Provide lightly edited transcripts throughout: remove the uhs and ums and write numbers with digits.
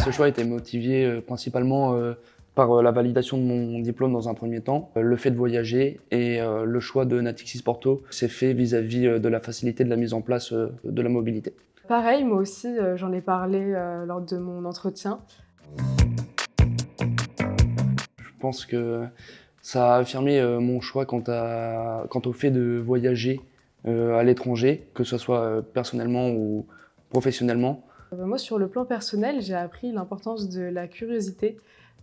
Ce choix a été motivé principalement par la validation de mon diplôme dans un premier temps, le fait de voyager et le choix de Natixis Porto s'est fait vis-à-vis de la facilité de la mise en place de la mobilité. Pareil, moi aussi, j'en ai parlé lors de mon entretien. Je pense que ça a affirmé mon choix quant au fait de voyager à l'étranger, que ce soit personnellement ou professionnellement. Moi, sur le plan personnel, j'ai appris l'importance de la curiosité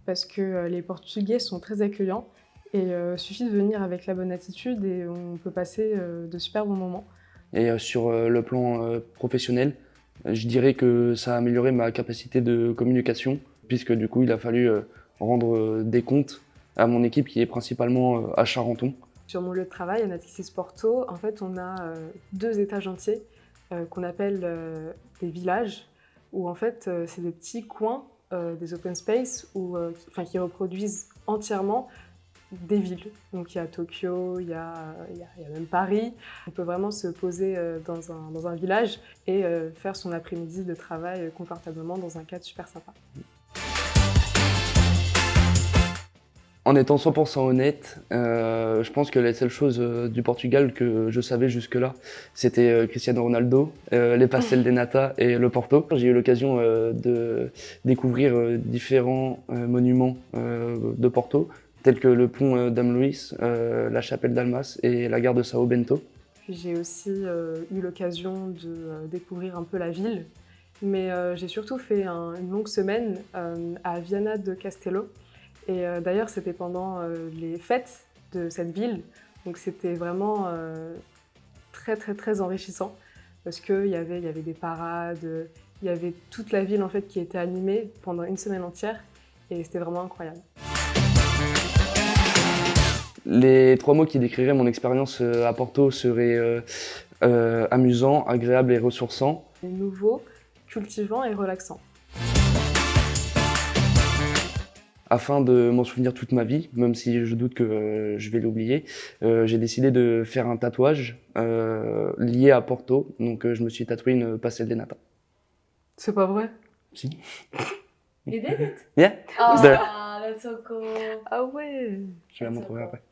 parce que les Portugais sont très accueillants et suffit de venir avec la bonne attitude et on peut passer de super bons moments. Et sur le plan professionnel, je dirais que ça a amélioré ma capacité de communication, puisque du coup il a fallu rendre des comptes à mon équipe qui est principalement à Charenton. Sur mon lieu de travail, à Natixis Porto, en fait, on a 2 étages entiers qu'on appelle des villages, où en fait, c'est des petits coins, des open space, qui reproduisent entièrement des villes. Donc il y a Tokyo, il y a même Paris. On peut vraiment se poser dans un village et faire son après-midi de travail confortablement dans un cadre super sympa. En étant 100% honnête, je pense que les seules choses du Portugal que je savais jusque-là, c'était Cristiano Ronaldo, les pastel de nata et le Porto. J'ai eu l'occasion de découvrir différents monuments de Porto, tels que le pont Dom Luís, la chapelle d'Almas et la gare de São Bento. Puis j'ai aussi eu l'occasion de découvrir un peu la ville, mais j'ai surtout fait une longue semaine à Viana do Castelo. Et d'ailleurs, c'était pendant les fêtes de cette ville, donc c'était vraiment très très très enrichissant parce qu'il y avait des parades, il y avait toute la ville en fait qui était animée pendant une semaine entière et c'était vraiment incroyable. Les 3 mots qui décriraient mon expérience à Porto seraient amusant, agréable et ressourçant. Nouveau, cultivant et relaxant. Afin de m'en souvenir toute ma vie, même si je doute que je vais l'oublier, j'ai décidé de faire un tatouage lié à Porto. Donc je me suis tatoué une pastel de nata. C'est pas vrai? Si. You did it? Yeah. Oh, There. that's so cool. Ah ouais! Je vais la montrer après.